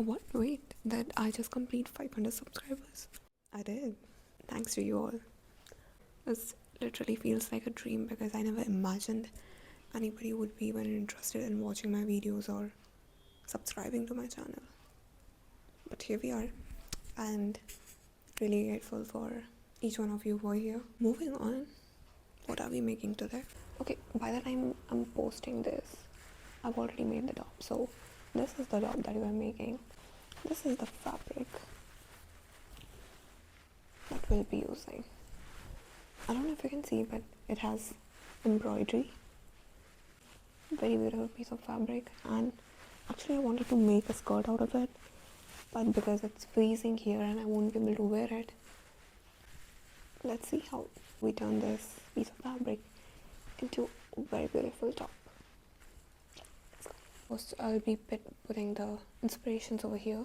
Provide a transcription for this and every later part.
What? Wait, that I just complete 500 subscribers. I did. Thanks to you all. This literally feels like a dream because I never imagined anybody would be even interested in watching my videos or subscribing to my channel. But here we are, and really grateful for each one of you who are here. Moving on, what are we making today? Okay, by the time I'm posting this, I've already made the top. So this is the top that we are making. This is the fabric that we'll be using. I don't know if you can see, but it has embroidery. Very beautiful piece of fabric, and actually I wanted to make a skirt out of it, but because it's freezing here and I won't be able to wear it, let's see how we turn this piece of fabric into a very beautiful top. First, I'll be putting the inspirations over here.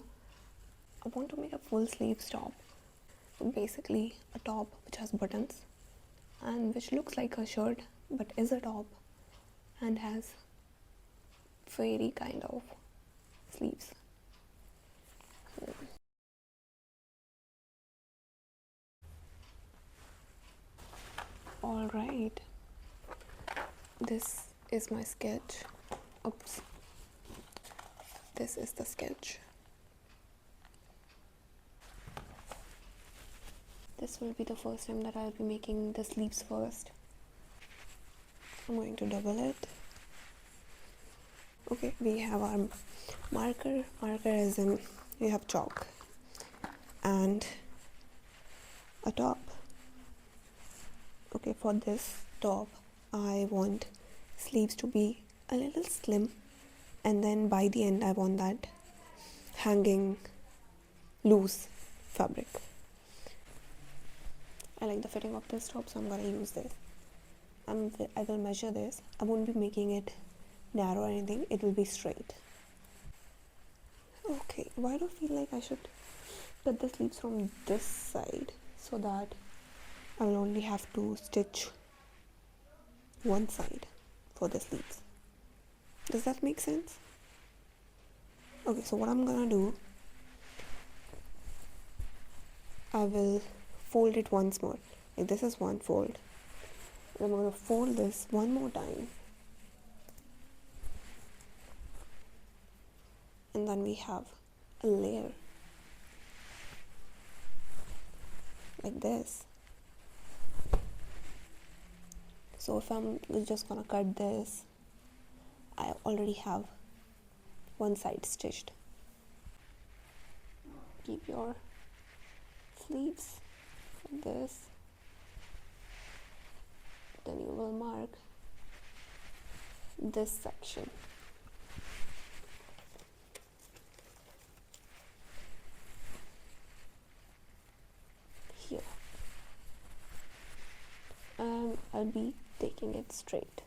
I want to make a full sleeves top. So basically a top which has buttons and which looks like a shirt but is a top and has fairy kind of sleeves. Alright, this is my sketch. Oops, this is the sketch. This will be the first time that I'll be making the sleeves first. I'm going to double it. Okay, we have our marker. Marker is in, we have chalk and a top. Okay, for this top, I want sleeves to be a little slim, and then by the end I want that hanging loose fabric. I like the fitting of this top, so I'm gonna use this. I will measure this. I won't be making it narrow or anything, it will be straight. Okay, why do I feel like I should cut the sleeves from this side so that I will only have to stitch one side for the sleeves? Does that make sense? Okay, so what I'm gonna do, I will fold it once more. Like this is one fold. I'm gonna fold this one more time. And then we have a layer like this. So if I'm just gonna cut this, I already have one side stitched. Keep your sleeves like this. Then you will mark this section. Here. And I'll be taking it straight.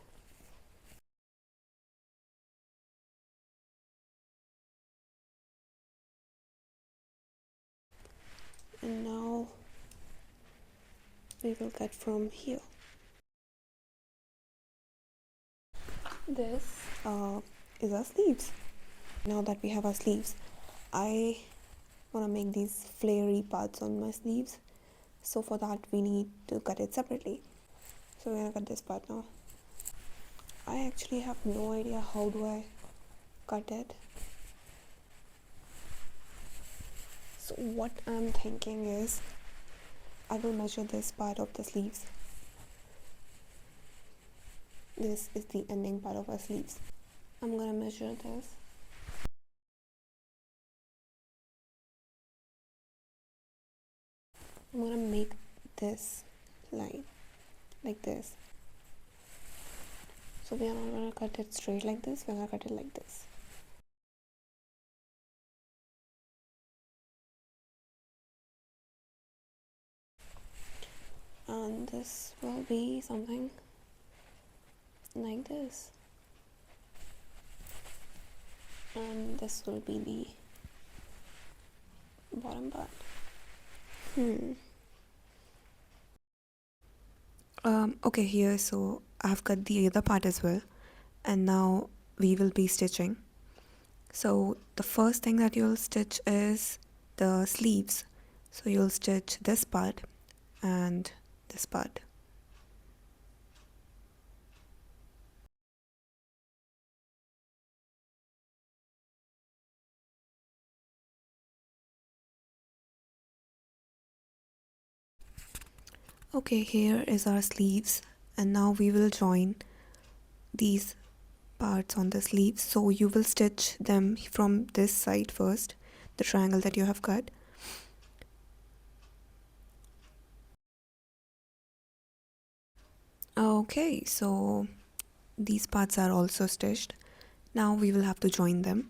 And now we will cut from here. This is our sleeves. Now that we have our sleeves, I want to make these flary parts on my sleeves. So for that we need to cut it separately. So we're gonna cut this part now. I actually have no idea how do I cut it. So what I'm thinking is I will measure this part of the sleeves. This is the ending part of our sleeves. I'm gonna measure this. I'm gonna make this line like this. So we are not gonna cut it straight like this, we're gonna cut it like this. And this will be something like this. And this will be the bottom part. Okay, here, so I've cut the other part as well, and now we will be stitching. So the first thing that you'll stitch is the sleeves. So you'll stitch this part and this part. Okay, here is our sleeves, and now we will join these parts on the sleeves. So you will stitch them from this side first, the triangle that you have cut. Okay, so these parts are also stitched. Now we will have to join them.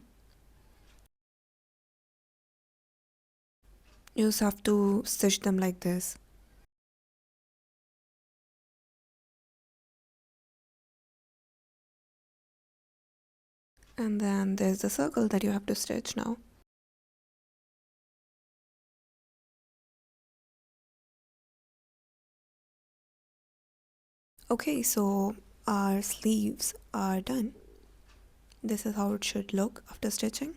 You just have to stitch them like this. And then there's the circle that you have to stitch now. Okay, so our sleeves are done. This is how it should look after stitching.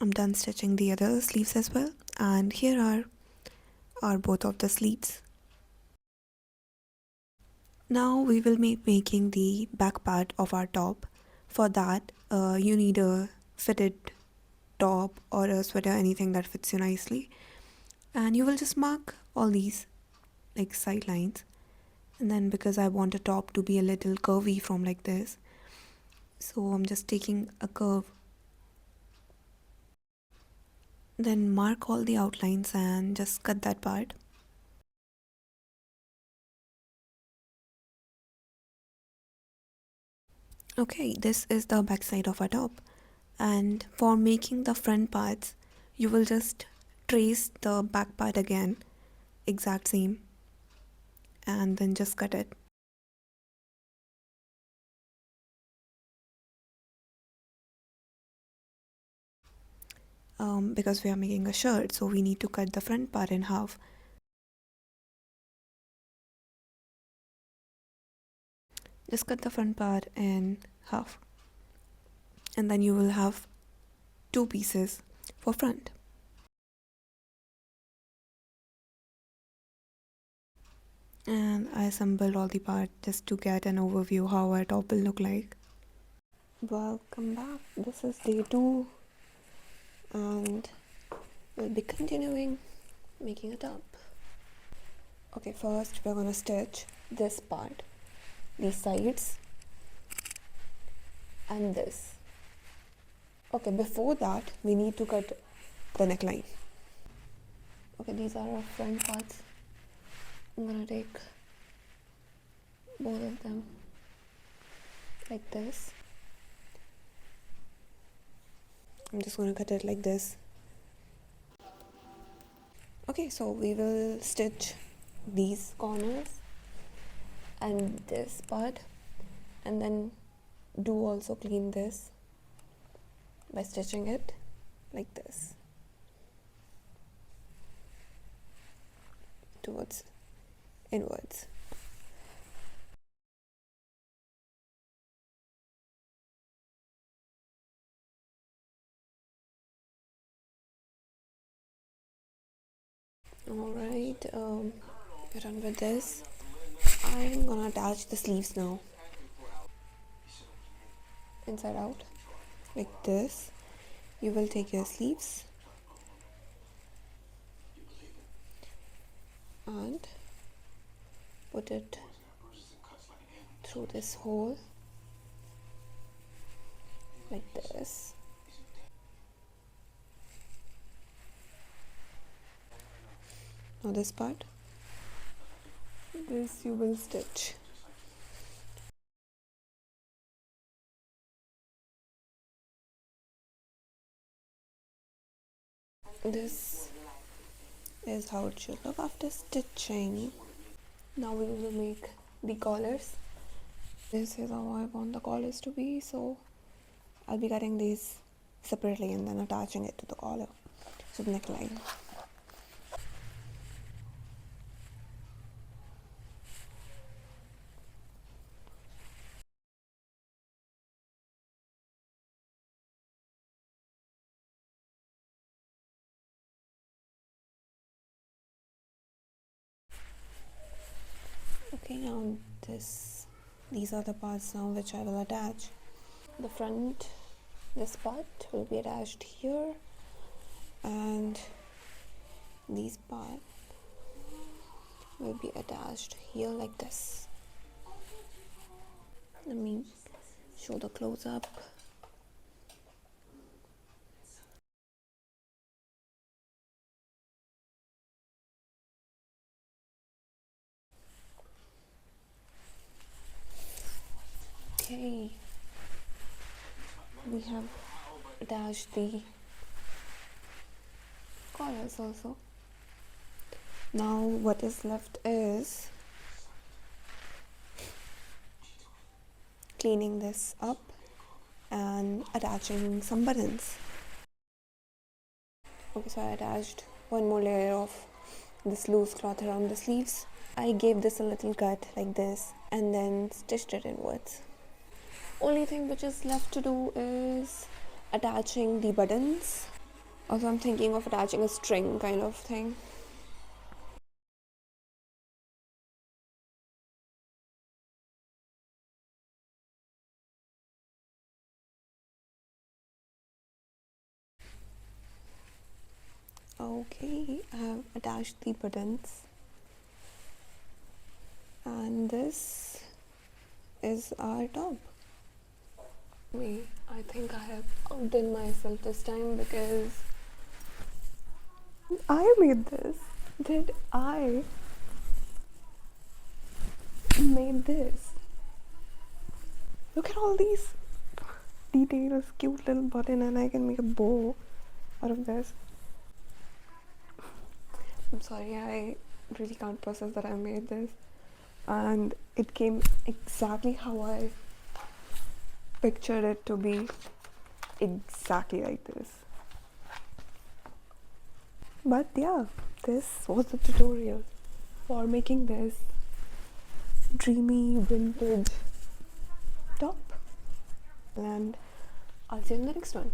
I'm done stitching the other sleeves as well, and here are both of the sleeves. Now we will be making the back part of our top. For that, you need a fitted top or a sweater, anything that fits you nicely. And you will just mark all these like side lines. And then because I want a top to be a little curvy from like this, so I'm just taking a curve. Then mark all the outlines and just cut that part. Okay, this is the back side of our top. And for making the front parts, you will just trace the back part again, exact same, and then just cut it. Because we are making a shirt, so we need to cut the front part in half. Just cut the front part in half, and then you will have two pieces for front. And I assembled all the parts just to get an overview how our top will look like. Welcome back. This is day 2, and we'll be continuing making a top. Okay, first we're gonna stitch this part, these sides, and this. Okay, before that we need to cut the neckline. Okay, these are our front parts. I'm gonna take both of them like this. I'm just gonna cut it like this. Okay, so we will stitch these corners and this part, and then do also clean this by stitching it like this towards inwards. Alright, we're done with this. I'm gonna attach the sleeves now, inside out, like this. You will take your sleeves and put it through this hole like this. Now this part, this you will stitch. This is how it should look after stitching. Now we will make the collars. This is how I want the collars to be, so I'll be cutting these separately and then attaching it to the collar. with neckline. Okay, now these are the parts now which I will attach. The front, this part will be attached here, and these part will be attached here like this. Let me show the close up. Okay, we have attached the collars also. Now what is left is cleaning this up and attaching some buttons. Okay, so I attached one more layer of this loose cloth around the sleeves. I gave this a little cut like this and then stitched it inwards. Only thing which is left to do is attaching the buttons. Also, I'm thinking of attaching a string kind of thing. Okay, I have attached the buttons, and this is our top. Wait, I think I have outdone myself this time because I made this. Did I made this? Look at all these details, cute little button, and I can make a bow out of this. I'm sorry, I really can't process that I made this, and it came exactly how I pictured it to be, exactly like this. But yeah, this was the tutorial for making this dreamy vintage top, and I'll see you in the next one.